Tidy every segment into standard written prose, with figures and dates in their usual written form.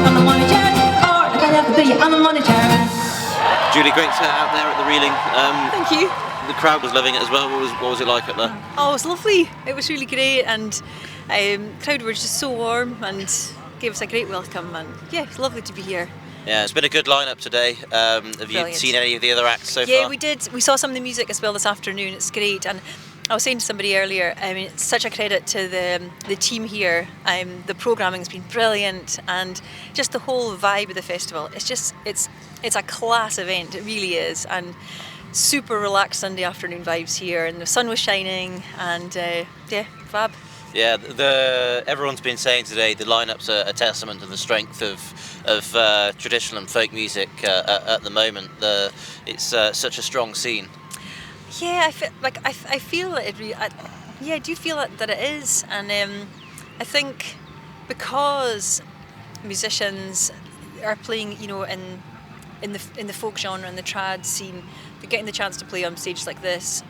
on the monitor, or look at the on the monitor. Julie, great set out there at the Reeling. Thank you. The crowd was loving it as well. What was it like up there? Oh, it was lovely. It was really great, and the crowd were just so warm and gave us a great welcome. And yeah, it's lovely to be here. Yeah, it's been a good lineup today. Have you Brilliant. seen any of the other acts so far? Yeah, we did. We saw some of the music as well this afternoon. It's great, and I was saying to somebody earlier, I mean, it's such a credit to the team here. The programming's been brilliant, and just the whole vibe of the festival. It's a class event. It really is, and super relaxed Sunday afternoon vibes here. And the sun was shining, and yeah, fab. Yeah, everyone's been saying today the lineup's a testament to the strength of traditional and folk music at the moment. It's such a strong scene. Yeah, I feel that it really. I do feel that it is, and I think because musicians are playing, you know, in the folk genre and the trad scene, they're getting the chance to play on stages like this.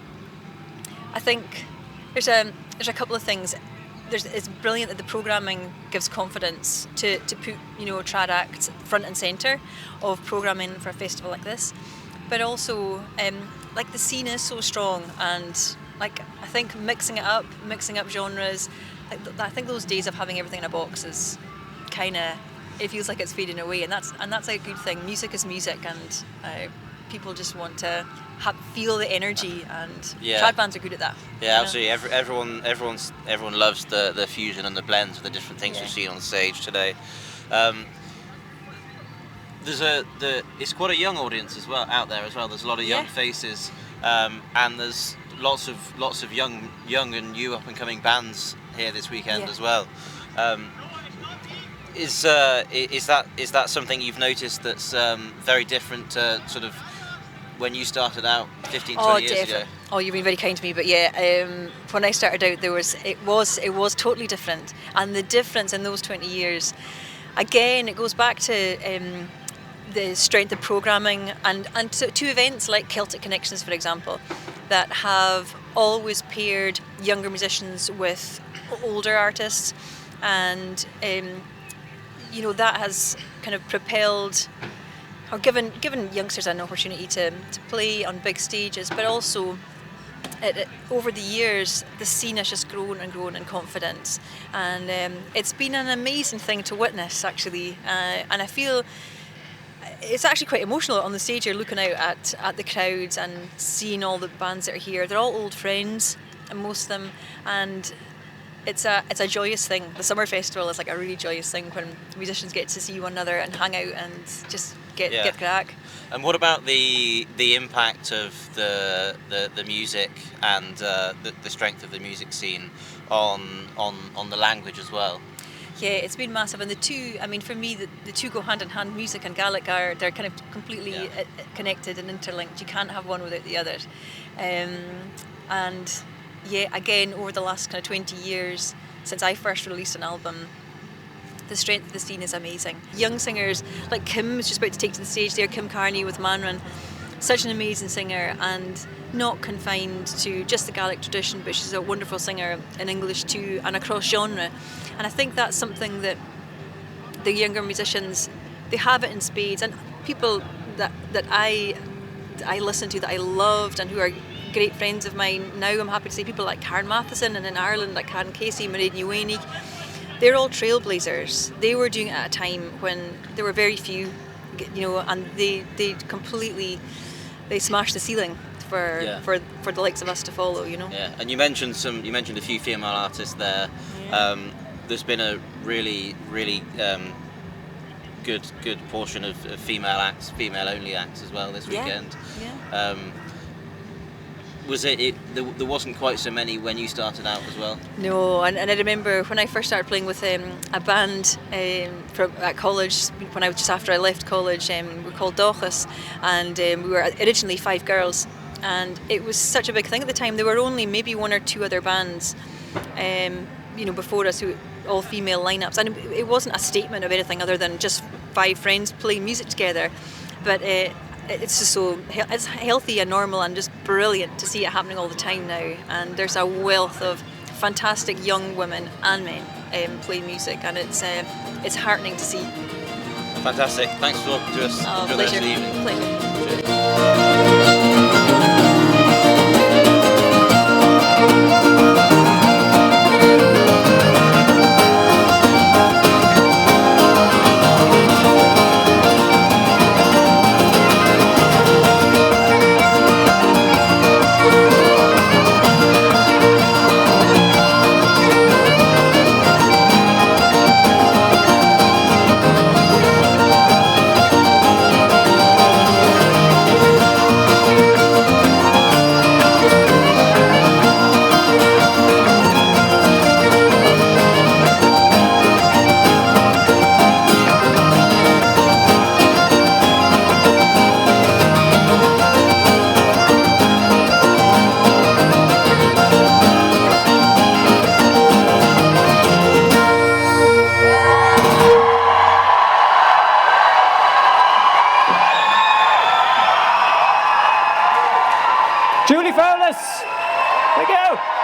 I think there's a couple of things. It's brilliant that the programming gives confidence to put, you know, trad acts front and centre of programming for a festival like this, but also like the scene is so strong, and like I think mixing up genres, I think those days of having everything in a box is kind of, it feels like it's fading away, and that's a good thing. Music is music, and people just want to feel the energy, and trad bands are good at that. Yeah, absolutely. Everyone loves the fusion and the blends of the different things we've seen on stage today. It's quite a young audience as well out there as well. There's a lot of young faces, and there's lots of young and new up and coming bands here this weekend as well. Is that something you've noticed that's very different to sort of when you started out 15, 20 years ago? Oh, you've been very kind to me, but yeah, when I started out, it was totally different, and the difference in those 20 years, again, it goes back to the strength of programming and to events like Celtic Connections, for example, that have always paired younger musicians with older artists, and you know, that has kind of propelled or given youngsters an opportunity to play on big stages, but also over the years the scene has just grown and grown in confidence, and it's been an amazing thing to witness, actually, and I feel it's actually quite emotional on the stage. You're looking out at the crowds and seeing all the bands that are here. They're all old friends, and most of them, and it's a joyous thing. The summer festival is like a really joyous thing when musicians get to see one another and hang out and just get crack. And what about the impact of the music and the strength of the music scene on the language as well? Yeah, it's been massive, and the two, I mean, for me, the two go hand in hand. Music and Gaelic they're kind of completely connected and interlinked. You can't have one without the other. And yeah, again, over the last kind of 20 years since I first released an album, the strength of the scene is amazing. Young singers like Kim is just about to take to the stage there, Kim Carney with Manran, such an amazing singer, and not confined to just the Gaelic tradition, but she's a wonderful singer in English too and across genre. And I think that's something that the younger musicians, they have it in spades, and people that I listen to, that I loved and who are great friends of mine now, I'm happy to say, people like Karen Matheson, and in Ireland like Karen Casey, Mairead Newainig, they're all trailblazers. They were doing it at a time when there were very few, you know, and they smashed the ceiling for the likes of us to follow, you know. Yeah, and you mentioned a few female artists there. Yeah. There's been a really good portion of female only acts as well this weekend. Yeah. There wasn't quite so many when you started out as well? No, and I remember when I first started playing with a band at college, when I was just after I left college, we were called Dochas, and we were originally 5 girls, and it was such a big thing at the time. There were only maybe 1 or 2 other bands, you know, before us, who all female lineups, and it wasn't a statement of anything other than just 5 friends playing music together, but it's just so it's healthy and normal and just brilliant to see it happening all the time now. And there's a wealth of fantastic young women and men playing music, and it's heartening to see. Fantastic. Thanks for talking to us. Oh, Enjoy the rest of pleasure. the evening. Pleasure. Cheers. Julie Fowlis! Thank you!